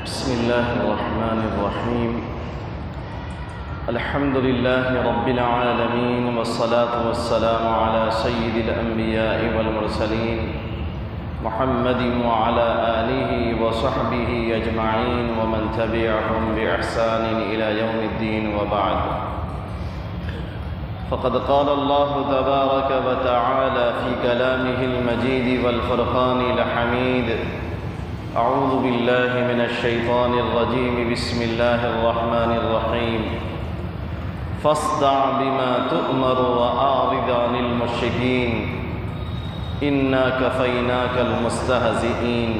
بسم الله الرحمن الرحيم. الحمد لله رب العالمين، والصلاة والسلام على سيد الأنبياء والمرسلين محمد وعلى آله وصحبه أجمعين ومن تبعهم بإحسان إلى يوم الدين، وبعد. فقد قال الله تبارك وتعالى في كلامه المجيد والفرقان الحميد: أعوذ بالله من الشيطان الرجيم، بسم الله الرحمن الرحيم. فاصدع بما تؤمر وأعرض عن المشركين إنا كفيناك المستهزئين.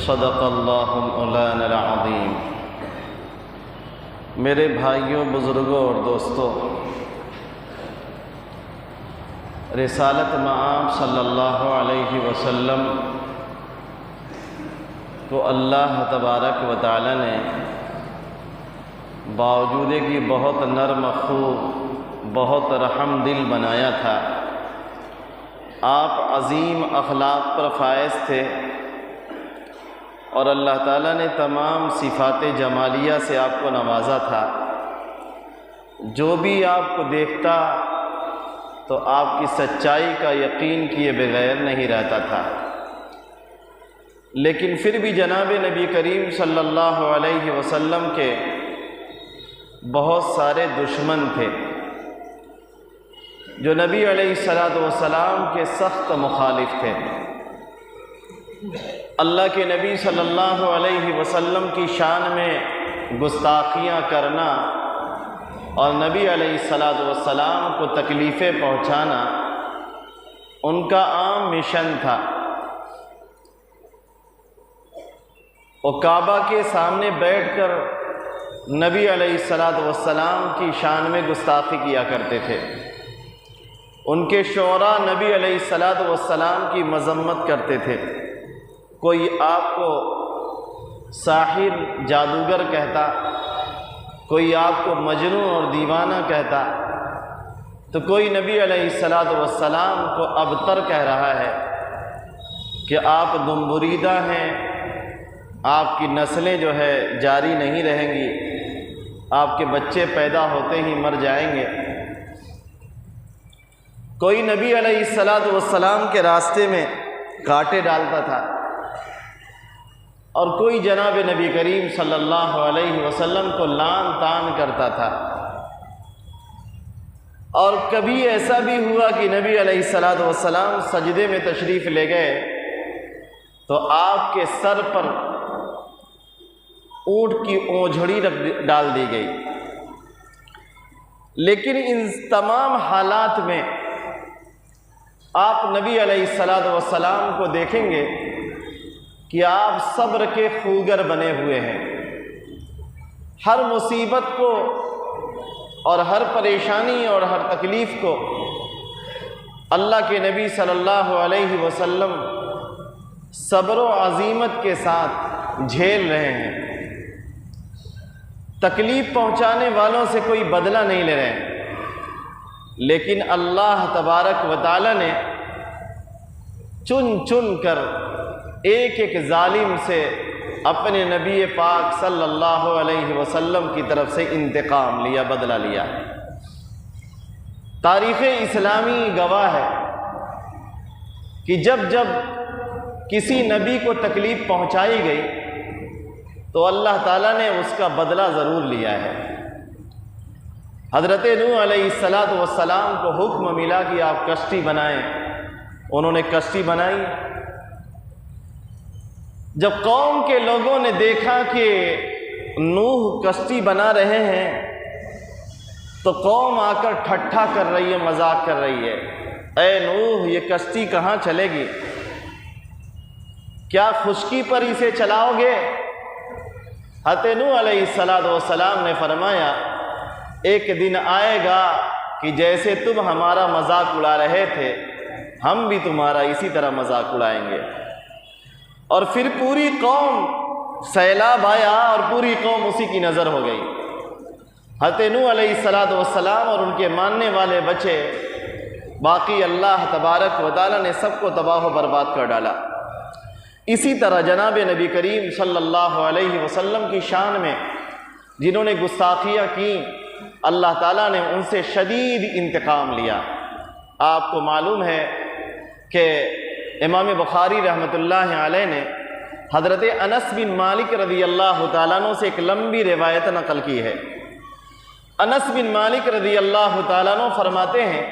صدق الله مولانا العظيم. میرے بھائیوں، بزرگوں اور دوستوں، رسالت مآب صلی اللہ علیہ وسلم کو اللہ تبارک و تعالی نے باوجود کہ بہت نرم خو، بہت رحم دل بنایا تھا، آپ عظیم اخلاق پر فائز تھے، اور اللہ تعالیٰ نے تمام صفات جمالیہ سے آپ کو نوازا تھا۔ جو بھی آپ کو دیکھتا تو آپ کی سچائی کا یقین کیے بغیر نہیں رہتا تھا، لیکن پھر بھی جناب نبی کریم صلی اللہ علیہ وسلم کے بہت سارے دشمن تھے جو نبی علیہ السلام کے سخت مخالف تھے۔ اللہ کے نبی صلی اللہ علیہ وسلم کی شان میں گستاخیاں کرنا اور نبی علیہ السلام کو تکلیفیں پہنچانا ان کا عام مشن تھا۔ وہ کعبہ کے سامنے بیٹھ کر نبی علیہ السلام کی شان میں گستاخی کیا کرتے تھے۔ ان کے شعراء نبی علیہ السلام کی مذمت کرتے تھے۔ کوئی آپ کو ساحر، جادوگر کہتا، کوئی آپ کو مجنون اور دیوانہ کہتا، تو کوئی نبی علیہ السلام کو ابتر کہہ رہا ہے کہ آپ گمبریدہ ہیں، آپ کی نسلیں جو ہے جاری نہیں رہیں گی، آپ کے بچے پیدا ہوتے ہی مر جائیں گے۔ کوئی نبی علیہ السلام کے راستے میں کانٹے ڈالتا تھا، اور کوئی جناب نبی کریم صلی اللہ علیہ وسلم کو لعن طعن کرتا تھا۔ اور کبھی ایسا بھی ہوا کہ نبی علیہ السلام سجدے میں تشریف لے گئے تو آپ کے سر پر اونٹ کی اونجھڑی ڈال دی گئی۔ لیکن ان تمام حالات میں آپ نبی علیہ السلام کو دیکھیں گے کہ آپ صبر کے خوگر بنے ہوئے ہیں۔ ہر مصیبت کو اور ہر پریشانی اور ہر تکلیف کو اللہ کے نبی صلی اللہ علیہ وسلم صبر و عزیمت کے ساتھ جھیل رہے ہیں۔ تکلیف پہنچانے والوں سے کوئی بدلہ نہیں لے رہے ہیں، لیکن اللہ تبارک و تعالی نے چن چن کر ایک ایک ظالم سے اپنے نبی پاک صلی اللہ علیہ وسلم کی طرف سے انتقام لیا، بدلہ لیا۔ تاریخ اسلامی گواہ ہے کہ جب جب کسی نبی کو تکلیف پہنچائی گئی تو اللہ تعالیٰ نے اس کا بدلہ ضرور لیا ہے۔ حضرت نوح علیہ السلام کو حکم ملا کہ آپ کشتی بنائیں، انہوں نے کشتی بنائی۔ جب قوم کے لوگوں نے دیکھا کہ نوح کشتی بنا رہے ہیں تو قوم آ کر ٹھٹھا کر رہی ہے، مذاق کر رہی ہے، اے نوح یہ کشتی کہاں چلے گی؟ کیا خشکی پر اسے چلاؤ گے؟ حضرت نوح علیہ السلام نے فرمایا ایک دن آئے گا کہ جیسے تم ہمارا مذاق اڑا رہے تھے ہم بھی تمہارا اسی طرح مذاق اڑائیں گے۔ اور پھر پوری قوم، سیلاب آیا اور پوری قوم اسی کی نظر ہو گئی۔ حضرت نوح علیہ السلام اور ان کے ماننے والے بچے، باقی اللہ تبارک و تعالی نے سب کو تباہ و برباد کر ڈالا۔ اسی طرح جناب نبی کریم صلی اللہ علیہ وسلم کی شان میں جنہوں نے گستاخیاں کی، اللہ تعالیٰ نے ان سے شدید انتقام لیا۔ آپ کو معلوم ہے کہ امام بخاری رحمۃ اللہ علیہ نے حضرت انس بن مالک رضی اللہ تعالیٰ عنہ سے ایک لمبی روایت نقل کی ہے۔ انس بن مالک رضی اللہ تعالیٰ عنہ فرماتے ہیں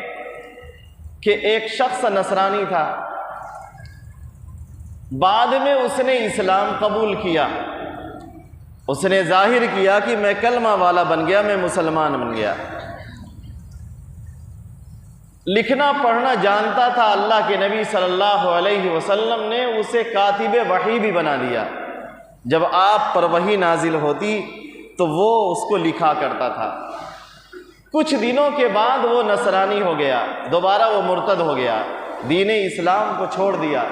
کہ ایک شخص نصرانی تھا، بعد میں اس نے اسلام قبول کیا، اس نے ظاہر کیا کہ میں کلمہ والا بن گیا، میں مسلمان بن گیا، لکھنا پڑھنا جانتا تھا۔ اللہ کے نبی صلی اللہ علیہ وسلم نے اسے کاتب وحی بھی بنا دیا، جب آپ پر وحی نازل ہوتی تو وہ اس کو لکھا کرتا تھا۔ کچھ دنوں کے بعد وہ نصرانی ہو گیا، دوبارہ وہ مرتد ہو گیا، دین اسلام کو چھوڑ دیا۔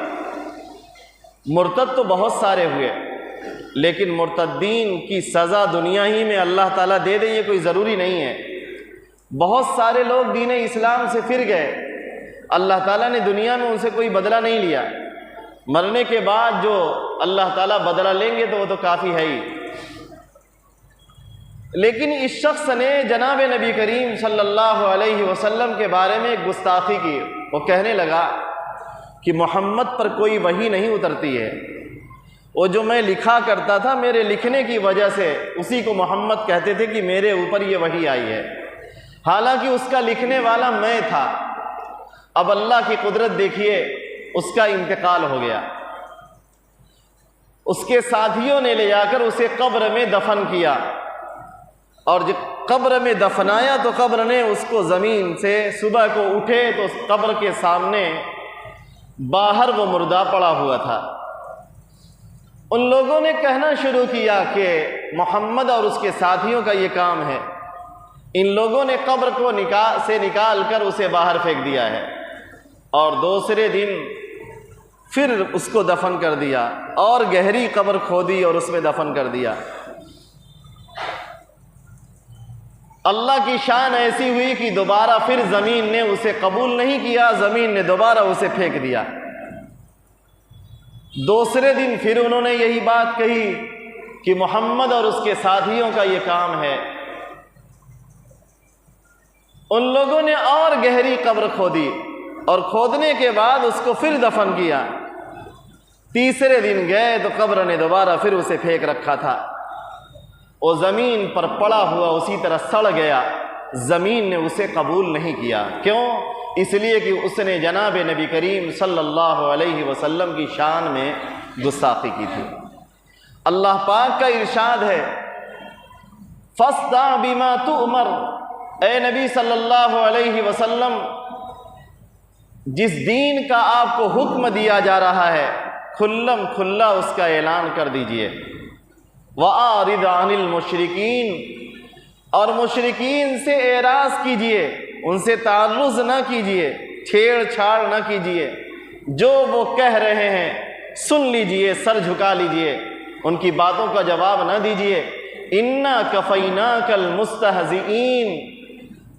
مرتد تو بہت سارے ہوئے، لیکن مرتدین کی سزا دنیا ہی میں اللہ تعالیٰ دے دے یہ کوئی ضروری نہیں ہے۔ بہت سارے لوگ دین اسلام سے پھر گئے، اللہ تعالیٰ نے دنیا میں ان سے کوئی بدلہ نہیں لیا، مرنے کے بعد جو اللہ تعالیٰ بدلہ لیں گے تو وہ تو کافی ہے ہی۔ لیکن اس شخص نے جناب نبی کریم صلی اللہ علیہ وسلم کے بارے میں ایک گستاخی کی۔ وہ کہنے لگا کہ محمد پر کوئی وحی نہیں اترتی ہے، وہ جو میں لکھا کرتا تھا میرے لکھنے کی وجہ سے اسی کو محمد کہتے تھے کہ میرے اوپر یہ وحی آئی ہے، حالانکہ اس کا لکھنے والا میں تھا۔ اب اللہ کی قدرت دیکھیے، اس کا انتقال ہو گیا، اس کے ساتھیوں نے لے جا کر اسے قبر میں دفن کیا، اور جب قبر میں دفنایا تو قبر نے اس کو زمین سے، صبح کو اٹھے تو اس قبر کے سامنے باہر وہ مردہ پڑا ہوا تھا۔ ان لوگوں نے کہنا شروع کیا کہ محمد اور اس کے ساتھیوں کا یہ کام ہے، ان لوگوں نے قبر کو نکال کر اسے باہر پھینک دیا ہے، اور دوسرے دن پھر اس کو دفن کر دیا، اور گہری قبر کھودی اور اس میں دفن کر دیا۔ اللہ کی شان ایسی ہوئی کہ دوبارہ پھر زمین نے اسے قبول نہیں کیا، زمین نے دوبارہ اسے پھینک دیا۔ دوسرے دن پھر انہوں نے یہی بات کہی کہ محمد اور اس کے ساتھیوں کا یہ کام ہے۔ ان لوگوں نے اور گہری قبر کھودی، اور کھودنے کے بعد اس کو پھر دفن کیا۔ تیسرے دن گئے تو قبر نے دوبارہ پھر اسے پھینک رکھا تھا، وہ زمین پر پڑا ہوا اسی طرح سڑ گیا، زمین نے اسے قبول نہیں کیا۔ کیوں؟ اس لیے کہ اس نے جناب نبی کریم صلی اللہ علیہ وسلم کی شان میں گستاخی کی تھی۔ اللہ پاک کا ارشاد ہے، فاصدع بما تؤمر، اے نبی صلی اللہ علیہ وسلم، جس دین کا آپ کو حکم دیا جا رہا ہے کھلم کھلا اس کا اعلان کر دیجئے۔ وَأَعْرِضْ عَنِ الْمُشْرِكِينَ، اور مشرکین سے اعراض کیجئے، ان سے تعرض نہ کیجئے، چھیڑ چھاڑ نہ کیجئے، جو وہ کہہ رہے ہیں سن لیجئے، سر جھکا لیجئے، ان کی باتوں کا جواب نہ دیجئے۔ اِنَّا كَفَيْنَاكَ الْمُسْتَهْزِئِينَ،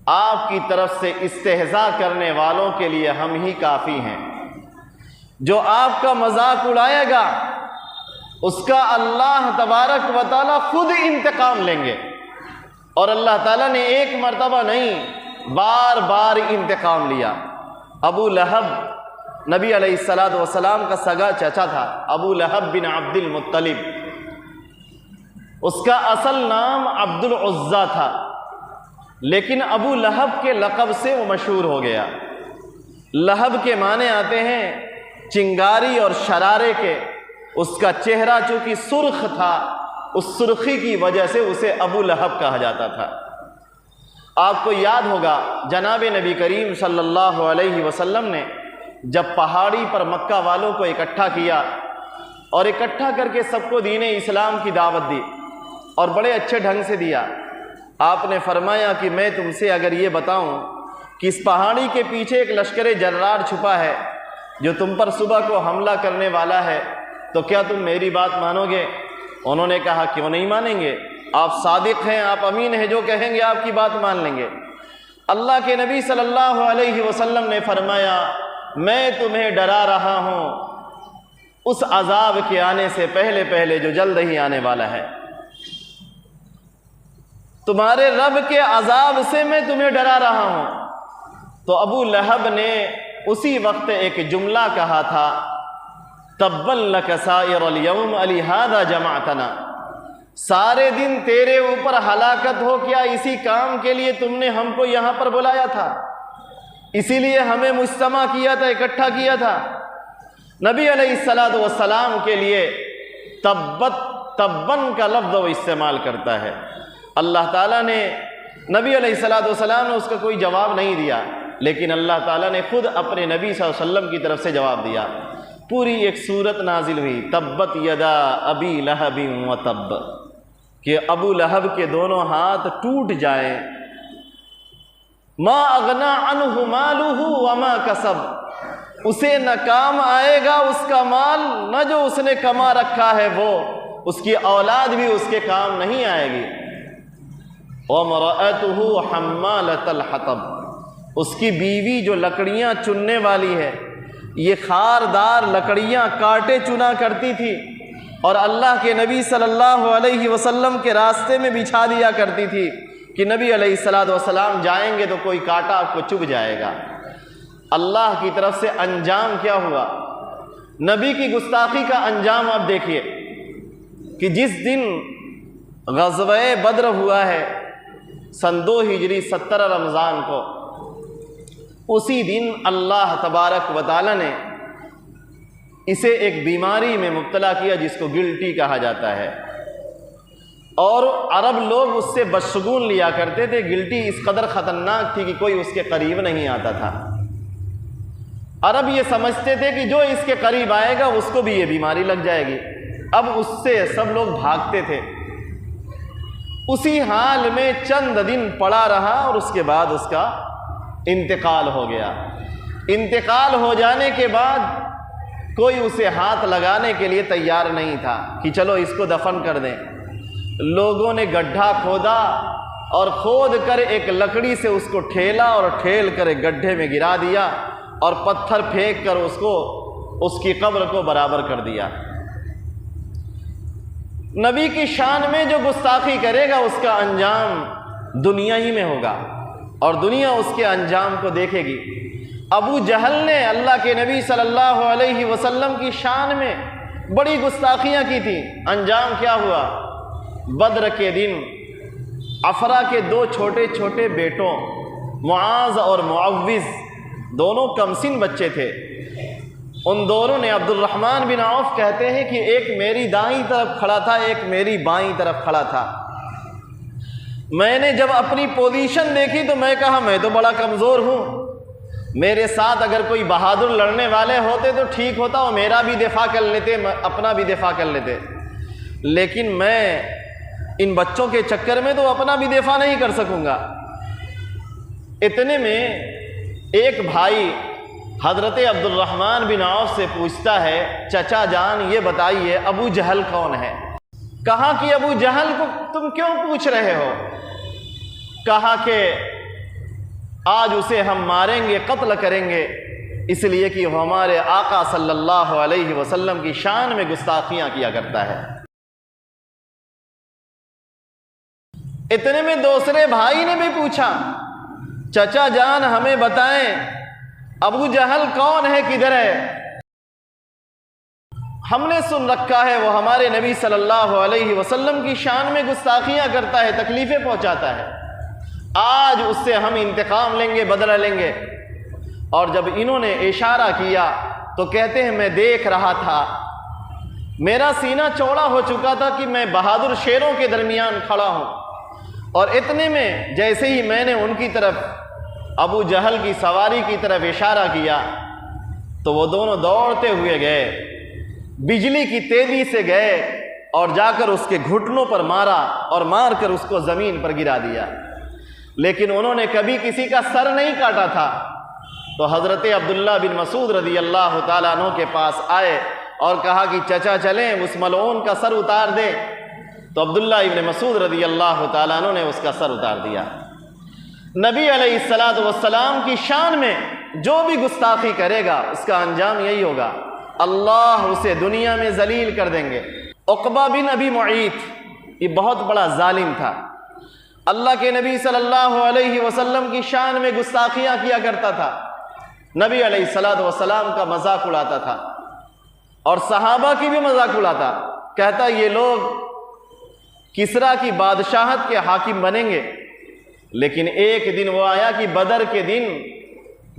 آپ کی طرف سے استہزاء کرنے والوں کے لیے ہم ہی کافی ہیں۔ جو آپ کا مذاق اڑائے گا اس کا اللہ تبارک و تعالیٰ خود انتقام لیں گے، اور اللہ تعالیٰ نے ایک مرتبہ نہیں بار بار انتقام لیا۔ ابو لہب نبی علیہ السلام کا سگا چچا تھا، ابو لہب بن عبد المطلب، اس کا اصل نام عبد العزیٰ تھا، لیکن ابو لہب کے لقب سے وہ مشہور ہو گیا۔ لہب کے معنی آتے ہیں چنگاری اور شرارے کے۔ اس کا چہرہ چونکہ سرخ تھا، اس سرخی کی وجہ سے اسے ابو لہب کہا جاتا تھا۔ آپ کو یاد ہوگا جناب نبی کریم صلی اللہ علیہ وسلم نے جب پہاڑی پر مکہ والوں کو اکٹھا کیا اور اکٹھا کر کے سب کو دین اسلام کی دعوت دی، اور بڑے اچھے ڈھنگ سے دیا، آپ نے فرمایا کہ میں تم سے اگر یہ بتاؤں کہ اس پہاڑی کے پیچھے ایک لشکر جرار چھپا ہے جو تم پر صبح کو حملہ کرنے والا ہے، تو کیا تم میری بات مانو گے؟ انہوں نے کہا کیوں نہیں مانیں گے، آپ صادق ہیں، آپ امین ہیں، جو کہیں گے آپ کی بات مان لیں گے۔ اللہ کے نبی صلی اللہ علیہ وسلم نے فرمایا میں تمہیں ڈرا رہا ہوں اس عذاب کے آنے سے پہلے پہلے جو جلد ہی آنے والا ہے۔ تمہارے رب کے عذاب سے میں تمہیں ڈرا رہا ہوں۔ تو ابو لہب نے اسی وقت ایک جملہ کہا تھا، تبا لک سائر الیوم لہذا جمعتنا، سارے دن تیرے اوپر ہلاکت ہو، کیا اسی کام کے لیے تم نے ہم کو یہاں پر بلایا تھا؟ اسی لیے ہمیں مجتمع کیا تھا، اکٹھا کیا تھا۔ نبی علیہ السلام کے لیے تبن کا لفظ وہ استعمال کرتا ہے۔ اللہ تعالیٰ نے نبی علیہ السلام نے اس کا کوئی جواب نہیں دیا، لیکن اللہ تعالیٰ نے خود اپنے نبی صلی اللہ علیہ وسلم کی طرف سے جواب دیا۔ پوری ایک سورت نازل ہوئی، تبت یدا ابی لہب وتب، کہ ابو لہب کے دونوں ہاتھ ٹوٹ جائیں۔ ما اغنا عنہ مالہ وما کسب، اسے نہ کام آئے گا اس کا مال، نہ جو اس نے کما رکھا ہے وہ، اس کی اولاد بھی اس کے کام نہیں آئے گی۔ وامرأتہ حمالۃ الحطب، اس کی بیوی جو لکڑیاں چننے والی ہے، یہ خاردار لکڑیاں کاٹے چنا کرتی تھی اور اللہ کے نبی صلی اللہ علیہ وسلم کے راستے میں بچھا دیا کرتی تھی کہ نبی علیہ السلام جائیں گے تو کوئی کانٹا آپ کو چبھ جائے گا۔ اللہ کی طرف سے انجام کیا ہوا؟ نبی کی گستاخی کا انجام آپ دیکھیے کہ جس دن غزوہ بدر ہوا ہے سن 2 ہجری 17 رمضان کو، اسی دن اللہ تبارک و تعالی نے اسے ایک بیماری میں مبتلا کیا جس کو گلٹی کہا جاتا ہے، اور عرب لوگ اس سے بدشگون لیا کرتے تھے۔ گلٹی اس قدر خطرناک تھی کہ کوئی اس کے قریب نہیں آتا تھا۔ عرب یہ سمجھتے تھے کہ جو اس کے قریب آئے گا اس کو بھی یہ بیماری لگ جائے گی۔ اب اس سے سب لوگ بھاگتے تھے۔ اسی حال میں چند دن پڑا رہا اور اس کے بعد اس کا انتقال ہو گیا۔ انتقال ہو جانے کے بعد کوئی اسے ہاتھ لگانے کے لیے تیار نہیں تھا کہ چلو اس کو دفن کر دیں۔ لوگوں نے گڈھا کھودا اور کھود کر ایک لکڑی سے اس کو ٹھیلا اور ٹھیل کر ایک گڈھے میں گرا دیا اور پتھر پھینک کر اس کی قبر کو برابر کر دیا۔ نبی کی شان میں جو گستاخی کرے گا اس کا انجام دنیا ہی میں ہوگا اور دنیا اس کے انجام کو دیکھے گی۔ ابو جہل نے اللہ کے نبی صلی اللہ علیہ وسلم کی شان میں بڑی گستاخیاں کی تھیں۔ انجام کیا ہوا؟ بدر کے دن افرا کے 2 چھوٹے چھوٹے بیٹوں معاذ اور معوذ، دونوں کمسن بچے تھے، ان دونوں نے، عبد الرحمن بن عوف کہتے ہیں کہ ایک میری دائیں طرف کھڑا تھا، ایک میری بائیں طرف کھڑا تھا۔ میں نے جب اپنی پوزیشن دیکھی تو میں کہا میں تو بڑا کمزور ہوں، میرے ساتھ اگر کوئی بہادر لڑنے والے ہوتے تو ٹھیک ہوتا، وہ میرا بھی دفاع کر لیتے، اپنا بھی دفاع کر لیتے، لیکن میں ان بچوں کے چکر میں تو اپنا بھی دفاع نہیں کر سکوں گا۔ اتنے میں ایک بھائی حضرت عبد الرحمن بن عوف سے پوچھتا ہے، چچا جان یہ بتائیے ابو جہل کون ہے؟ کہا کہ ابو جہل کو تم کیوں پوچھ رہے ہو؟ کہا کہ آج اسے ہم ماریں گے، قتل کریں گے، اس لیے کہ وہ ہمارے آقا صلی اللہ علیہ وسلم کی شان میں گستاخیاں کیا کرتا ہے۔ اتنے میں دوسرے بھائی نے بھی پوچھا، چچا جان ہمیں بتائیں ابو جہل کون ہے، کدھر ہے؟ ہم نے سن رکھا ہے وہ ہمارے نبی صلی اللہ علیہ وسلم کی شان میں گستاخیاں کرتا ہے، تکلیفیں پہنچاتا ہے، آج اس سے ہم انتقام لیں گے، بدلہ لیں گے۔ اور جب انہوں نے اشارہ کیا تو کہتے ہیں میں دیکھ رہا تھا، میرا سینہ چوڑا ہو چکا تھا کہ میں بہادر شیروں کے درمیان کھڑا ہوں، اور اتنے میں جیسے ہی میں نے ان کی طرف ابو جہل کی سواری کی طرف اشارہ کیا تو وہ دونوں دوڑتے ہوئے گئے، بجلی کی تیزی سے گئے اور جا کر اس کے گھٹنوں پر مارا اور مار کر اس کو زمین پر گرا دیا۔ لیکن انہوں نے کبھی کسی کا سر نہیں کاٹا تھا۔ تو حضرت عبداللہ بن مسعود رضی اللہ تعالیٰ عنہ کے پاس آئے اور کہا کہ چچا چلیں اس ملعون کا سر اتار دیں۔ تو عبداللہ ابن مسعود رضی اللہ تعالیٰ عنہ نے اس کا سر اتار دیا۔ نبی علیہ السلام کی شان میں جو بھی گستاخی کرے گا اس کا انجام یہی ہوگا۔ اللہ اسے دنیا میں ذلیل کر دیں گے۔ عقبہ بن ابی معیط یہ بہت بڑا ظالم تھا، اللہ کے نبی صلی اللہ علیہ وسلم کی شان میں گستاخیاں کیا کرتا تھا، نبی علیہ الصلوۃ والسلام کا مذاق اڑاتا تھا اور صحابہ کی بھی مذاق اڑاتا، کہتا یہ لوگ کسریٰ کی بادشاہت کے حاکم بنیں گے۔ لیکن ایک دن وہ آیا کہ بدر کے دن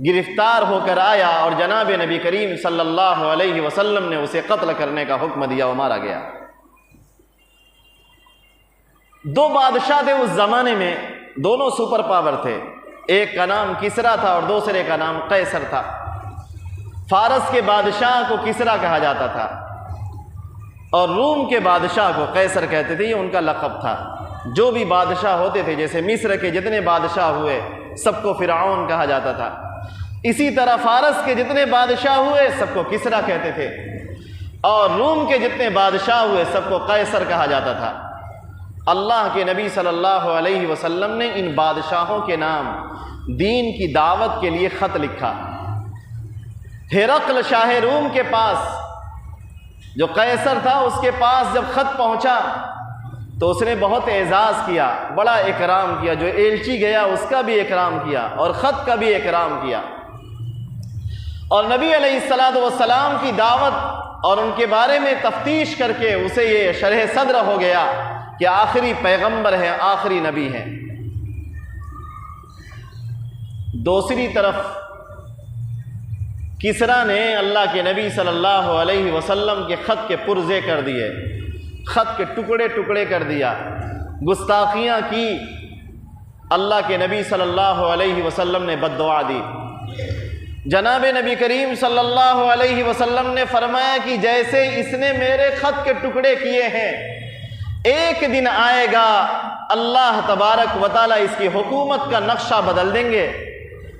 گرفتار ہو کر آیا اور جناب نبی کریم صلی اللہ علیہ وسلم نے اسے قتل کرنے کا حکم دیا اور مارا گیا۔ دو بادشاہ تھے اس زمانے میں، دونوں سپر پاور تھے، ایک کا نام کسریٰ تھا اور دوسرے کا نام قیصر تھا۔ فارس کے بادشاہ کو کسریٰ کہا جاتا تھا اور روم کے بادشاہ کو قیصر کہتے تھے، یہ ان کا لقب تھا۔ جو بھی بادشاہ ہوتے تھے، جیسے مصر کے جتنے بادشاہ ہوئے سب کو فرعون کہا جاتا تھا، اسی طرح فارس کے جتنے بادشاہ ہوئے سب کو کسریٰ کہتے تھے، اور روم کے جتنے بادشاہ ہوئے سب کو قیصر کہا جاتا تھا۔ اللہ کے نبی صلی اللہ علیہ وسلم نے ان بادشاہوں کے نام دین کی دعوت کے لیے خط لکھا۔ ہرقل شاہ روم کے پاس، جو قیصر تھا، اس کے پاس جب خط پہنچا تو اس نے بہت اعزاز کیا، بڑا اکرام کیا، جو ایلچی گیا اس کا بھی اکرام کیا اور خط کا بھی اکرام کیا، اور نبی علیہ الصلوۃ والسلام کی دعوت اور ان کے بارے میں تفتیش کر کے اسے یہ شرح صدر ہو گیا کہ آخری پیغمبر ہیں، آخری نبی ہیں۔ دوسری طرف کسریٰ نے اللہ کے نبی صلی اللہ علیہ وسلم کے خط کے پرزے کر دیے، خط کے ٹکڑے ٹکڑے کر دیا، گستاخیاں کی، اللہ کے نبی صلی اللہ علیہ وسلم نے بد دعا دی۔ جناب نبی کریم صلی اللہ علیہ وسلم نے فرمایا کہ جیسے اس نے میرے خط کے ٹکڑے کیے ہیں، ایک دن آئے گا اللہ تبارک و تعالیٰ اس کی حکومت کا نقشہ بدل دیں گے،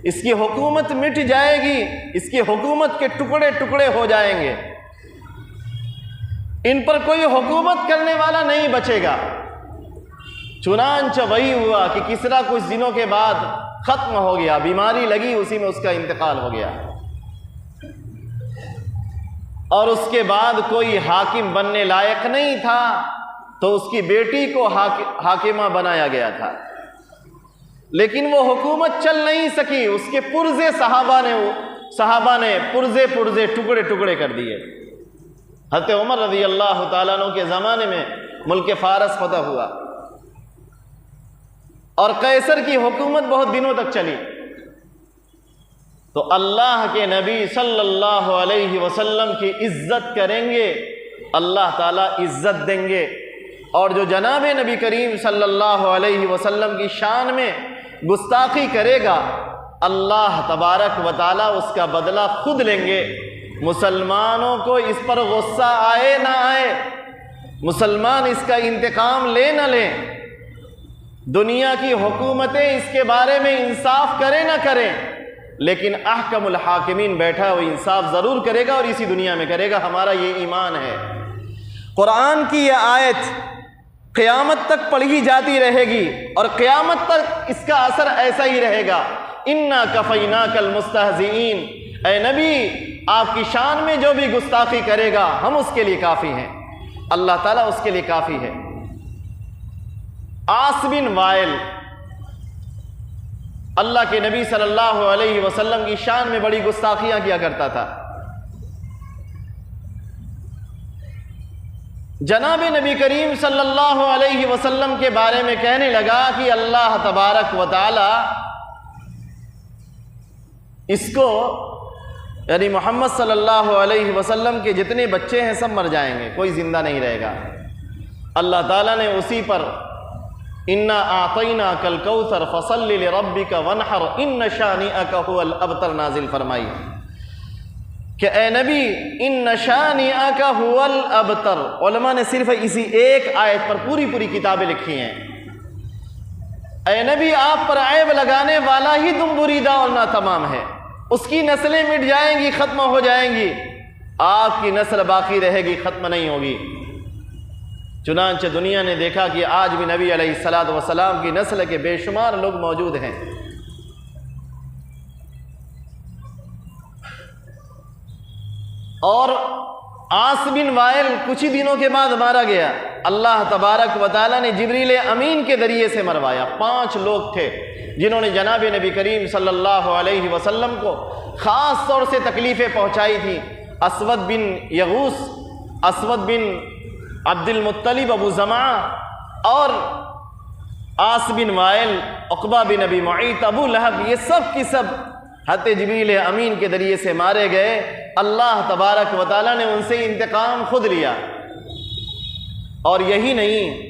اس کی حکومت مٹ جائے گی، اس کی حکومت کے ٹکڑے ٹکڑے ہو جائیں گے، ان پر کوئی حکومت کرنے والا نہیں بچے گا۔ چنانچہ وہی ہوا کہ کسریٰ کچھ دنوں کے بعد ختم ہو گیا، بیماری لگی، اسی میں اس کا انتقال ہو گیا، اور اس کے بعد کوئی حاکم بننے لائق نہیں تھا تو اس کی بیٹی کو حاکمہ بنایا گیا تھا، لیکن وہ حکومت چل نہیں سکی، اس کے پرزے صحابہ نے پرزے ٹکڑے ٹکڑے کر دیے۔ حضرت عمر رضی اللہ تعالیٰ عنہ کے زمانے میں ملک فارس فتح ہوا اور قیصر کی حکومت بہت دنوں تک چلی، تو اللہ کے نبی صلی اللہ علیہ وسلم کی عزت کریں گے، اللہ تعالیٰ عزت دیں گے، اور جو جناب نبی کریم صلی اللہ علیہ وسلم کی شان میں گستاخی کرے گا، اللہ تبارک و تعالیٰ اس کا بدلہ خود لیں گے۔ مسلمانوں کو اس پر غصہ آئے نہ آئے، مسلمان اس کا انتقام لے نہ لیں، دنیا کی حکومتیں اس کے بارے میں انصاف کریں نہ کریں، لیکن احکم الحاکمین بیٹھا وہ انصاف ضرور کرے گا اور اسی دنیا میں کرے گا، ہمارا یہ ایمان ہے۔ قرآن کی یہ آیت قیامت تک پڑھی جاتی رہے گی اور قیامت تک اس کا اثر ایسا ہی رہے گا۔ اِنَّا كَفَيْنَاكَ الْمُسْتَهْزِئِينَ، اے نبی آپ کی شان میں جو بھی گستاخی کرے گا ہم اس کے لیے کافی ہیں، اللہ تعالیٰ اس کے لیے کافی ہے۔ عاص بن وائل اللہ کے نبی صلی اللہ علیہ وسلم کی شان میں بڑی گستاخیاں کیا کرتا تھا۔ جناب نبی کریم صلی اللہ علیہ وسلم کے بارے میں کہنے لگا کہ اللہ تبارک و تعالی اس کو، یعنی محمد صلی اللہ علیہ وسلم کے جتنے بچے ہیں سب مر جائیں گے، کوئی زندہ نہیں رہے گا۔ اللہ تعالیٰ نے اسی پر اِنَّا أَعْطَيْنَاكَ الْكَوْثَرَ فَصَلِّ لِرَبِّكَ وَانْحَرْ إِنَّ شَانِئَكَ هُوَ الْأَبْتَرُ نازل فرمائی کہ اے نبی إِنَّ شَانِئَكَ هُوَ الْأَبْتَرُ۔ علماء نے صرف اسی ایک آیت پر پوری کتابیں لکھی ہیں۔ اے نبی آپ پر عیب لگانے والا ہی دم بریدہ اور ناتمام ہے، اس کی نسلیں مٹ جائیں گی، ختم ہو جائیں گی، آپ کی نسل باقی رہے گی، ختم نہیں ہوگی۔ چنانچہ دنیا نے دیکھا کہ آج بھی نبی علیہ الصلوۃ والسلام کی نسل کے بے شمار لوگ موجود ہیں۔ اور عاص بن وائل کچھ ہی دنوں کے بعد مارا گیا۔ اللہ تبارک و تعالیٰ نے جبریل امین کے ذریعے سے مروایا۔ 5 لوگ تھے جنہوں نے جناب نبی کریم صلی اللہ علیہ وسلم کو خاص طور سے تکلیفیں پہنچائی تھیں۔ اسود بن یغوث، اسود بن عبد المطلب ابو زمعہ، اور عاص بن وائل، عقبہ بن ابی معیط، ابو لہب، یہ سب کی سب حضرت جبریل امین کے ذریعے سے مارے گئے۔ اللہ تبارک و تعالیٰ نے ان سے انتقام خود لیا۔ اور یہی نہیں،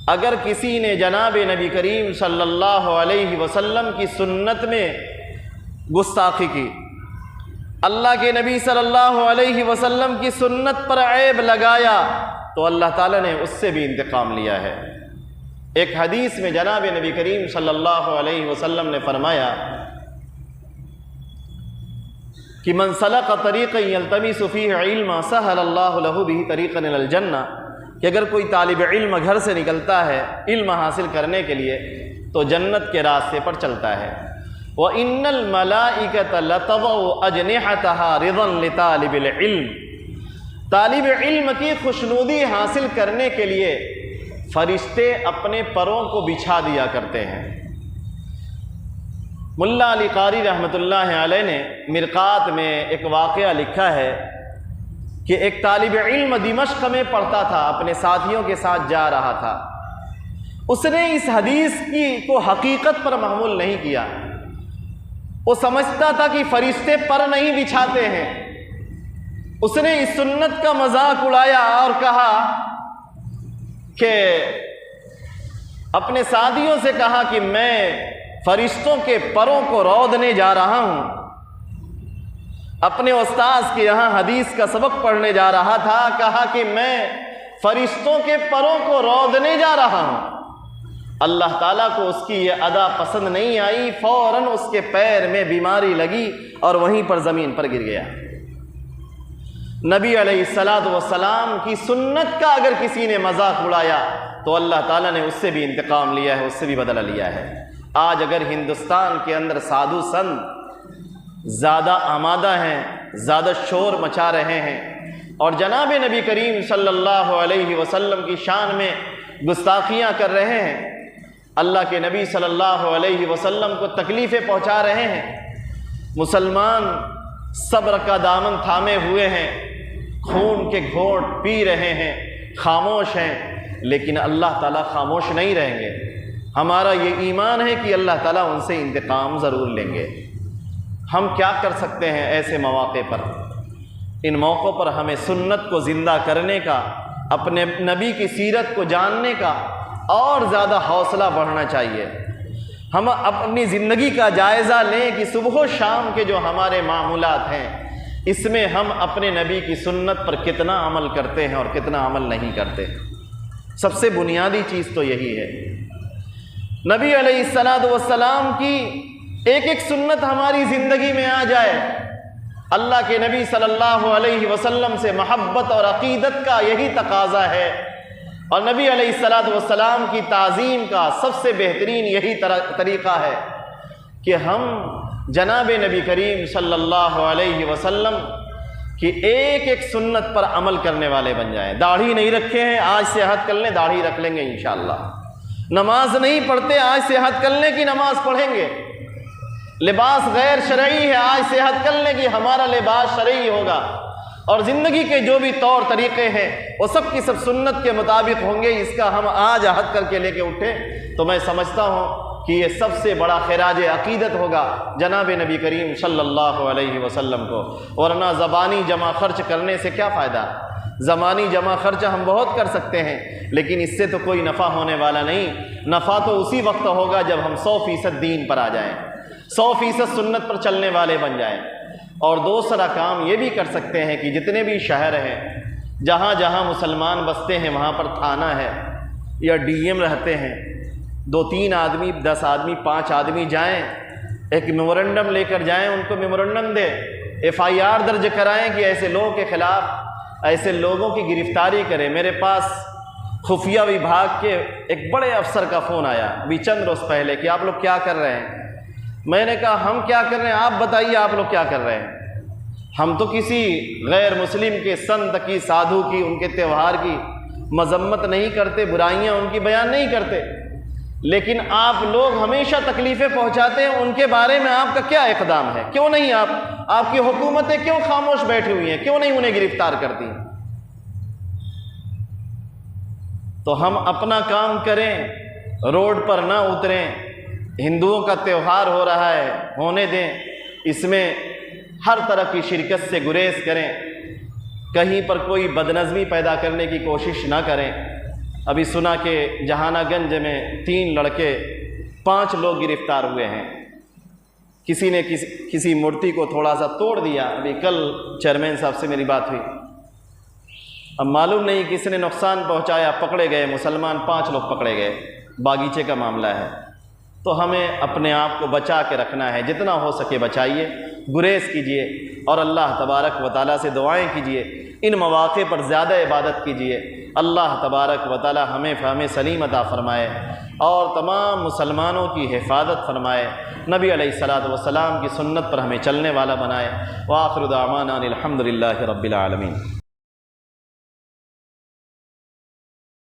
اگر کسی نے جناب نبی کریم صلی اللہ علیہ وسلم کی سنت میں گستاخی کی، اللہ کے نبی صلی اللہ علیہ وسلم کی سنت پر عیب لگایا، تو اللہ تعالیٰ نے اس سے بھی انتقام لیا ہے۔ ایک حدیث میں جناب نبی کریم صلی اللہ علیہ وسلم نے فرمایا کہ من سلک طریقا یلتمس فیہ علما سہل اللہ لہ بہ طریقا الی الجنہ، کہ اگر کوئی طالب علم گھر سے نکلتا ہے علم حاصل کرنے کے لیے تو جنت کے راستے پر چلتا ہے۔ وَإِنَّ الْمَلَائِكَةَ لَتَضَعُ أَجْنِحَتَهَا رِضًا لِطَالِبِ الْعِلْمِ، طالب علم کی خوشنودی حاصل کرنے کے لیے فرشتے اپنے پروں کو بچھا دیا کرتے ہیں۔ ملا علی قاری رحمۃ اللہ علیہ نے مرقات میں ایک واقعہ لکھا ہے کہ ایک طالب علم دمشق میں پڑھتا تھا، اپنے ساتھیوں کے ساتھ جا رہا تھا۔ اس نے اس حدیث کو حقیقت پر محمول نہیں کیا۔ وہ سمجھتا تھا کہ فرشتے پر نہیں بچھاتے ہیں۔ اس نے اس سنت کا مذاق اڑایا اور کہا کہ اپنے ساتھیوں سے کہا کہ میں فرشتوں کے پروں کو رودنے جا رہا ہوں۔ اپنے استاذ کے یہاں حدیث کا سبق پڑھنے جا رہا تھا، کہا کہ میں فرشتوں کے پروں کو رودنے جا رہا ہوں۔ اللہ تعالیٰ کو اس کی یہ ادا پسند نہیں آئی، فوراً اس کے پیر میں بیماری لگی اور وہیں پر زمین پر گر گیا۔ نبی علیہ السلام کی سنت کا اگر کسی نے مذاق اڑایا تو اللہ تعالیٰ نے اس سے بھی انتقام لیا ہے، اس سے بھی بدلہ لیا ہے۔ آج اگر ہندوستان کے اندر سادھو سنت زیادہ آمادہ ہیں، زیادہ شور مچا رہے ہیں اور جناب نبی کریم صلی اللہ علیہ وسلم کی شان میں گستاخیاں کر رہے ہیں، اللہ کے نبی صلی اللہ علیہ وسلم کو تکلیفیں پہنچا رہے ہیں، مسلمان صبر کا دامن تھامے ہوئے ہیں، خون کے گھونٹ پی رہے ہیں، خاموش ہیں، لیکن اللہ تعالیٰ خاموش نہیں رہیں گے۔ ہمارا یہ ایمان ہے کہ اللہ تعالیٰ ان سے انتقام ضرور لیں گے۔ ہم کیا کر سکتے ہیں ایسے مواقع پر؟ ان موقعوں پر ہمیں سنت کو زندہ کرنے کا، اپنے نبی کی سیرت کو جاننے کا اور زیادہ حوصلہ بڑھنا چاہیے۔ ہم اپنی زندگی کا جائزہ لیں کہ صبح و شام کے جو ہمارے معمولات ہیں اس میں ہم اپنے نبی کی سنت پر کتنا عمل کرتے ہیں اور کتنا عمل نہیں کرتے۔ سب سے بنیادی چیز تو یہی ہے۔ نبی علیہ السلام کی ایک ایک سنت ہماری زندگی میں آ جائے۔ اللہ کے نبی صلی اللہ علیہ وسلم سے محبت اور عقیدت کا یہی تقاضا ہے، اور نبی علیہ السلام کی تعظیم کا سب سے بہترین یہی طریقہ ہے کہ ہم جناب نبی کریم صلی اللہ علیہ وسلم کی ایک ایک سنت پر عمل کرنے والے بن جائیں۔ داڑھی نہیں رکھے ہیں، آج سے عہد کر لیں داڑھی رکھ لیں گے انشاءاللہ۔ نماز نہیں پڑھتے، آج سے عہد کر لیں کہ نماز پڑھیں گے۔ لباس غیر شرعی ہے، آج سے عہد کر لیں کہ ہمارا لباس شرعی ہوگا، اور زندگی کے جو بھی طور طریقے ہیں وہ سب کی سب سنت کے مطابق ہوں گے۔ اس کا ہم آج عہد کر کے لے کے اٹھے تو میں سمجھتا ہوں کہ یہ سب سے بڑا خراج عقیدت ہوگا جناب نبی کریم صلی اللہ علیہ وسلم کو۔ ورنہ زبانی جمع خرچ کرنے سے کیا فائدہ؟ زمانی جمع خرچ ہم بہت کر سکتے ہیں لیکن اس سے تو کوئی نفع ہونے والا نہیں۔ نفع تو اسی وقت ہوگا جب ہم 100% دین پر آ جائیں، 100% سنت پر چلنے والے بن جائیں۔ اور دوسرا کام یہ بھی کر سکتے ہیں کہ جتنے بھی شہر ہیں، جہاں جہاں مسلمان بستے ہیں وہاں پر تھانہ ہے یا ڈی ایم رہتے ہیں، 2-3 آدمی، 10 آدمی، 5 آدمی جائیں، ایک میمورنڈم لے کر جائیں، ان کو میمورنڈم دے، FIR درج کرائیں کہ ایسے لوگوں کے خلاف ایسے لوگوں کی گرفتاری کریں۔ میرے پاس خفیہ وبھاگ کے ایک بڑے افسر کا فون آیا ابھی چند روز پہلے کہ آپ لوگ کیا کر رہے ہیں؟ میں نے کہا ہم کیا کر رہے ہیں، آپ بتائیے آپ لوگ کیا کر رہے ہیں۔ ہم تو کسی غیر مسلم کے سنت کی، سادھو کی، ان کے تہوار کی مذمت نہیں کرتے، برائیاں ان کی بیان نہیں کرتے، لیکن آپ لوگ ہمیشہ تکلیفیں پہنچاتے ہیں، ان کے بارے میں آپ کا کیا اقدام ہے؟ کیوں نہیں آپ کی حکومتیں کیوں خاموش بیٹھی ہوئی ہیں؟ کیوں نہیں انہیں گرفتار کرتی ہیں؟ تو ہم اپنا کام کریں، روڈ پر نہ اتریں، ہندوؤں کا تہوار ہو رہا ہے ہونے دیں، اس میں ہر طرح کی شرکت سے گریز کریں، کہیں پر کوئی بدنظمی پیدا کرنے کی کوشش نہ کریں۔ ابھی سنا کہ جہانہ گنج میں 3 لڑکے 5 لوگ گرفتار ہوئے ہیں، کسی نے کسی مورتی کو تھوڑا سا توڑ دیا، ابھی کل چیئرمین صاحب سے میری بات ہوئی، اب معلوم نہیں کس نے نقصان پہنچایا، پکڑے گئے مسلمان 5 لوگ پکڑے گئے، باغیچے کا معاملہ ہے۔ تو ہمیں اپنے آپ کو بچا کے رکھنا ہے، جتنا ہو سکے بچائیے، گریز کیجیے اور اللہ تبارک و تعالیٰ سے دعائیں کیجیے، ان مواقع پر زیادہ عبادت کیجیے۔ اللہ تبارک و تعالیٰ ہمیں فہم سلیم عطا فرمائے اور تمام مسلمانوں کی حفاظت فرمائے، نبی علیہ الصلوۃ والسلام کی سنت پر ہمیں چلنے والا بنائے۔ وآخر دعوانا الحمد للہ رب العالمین۔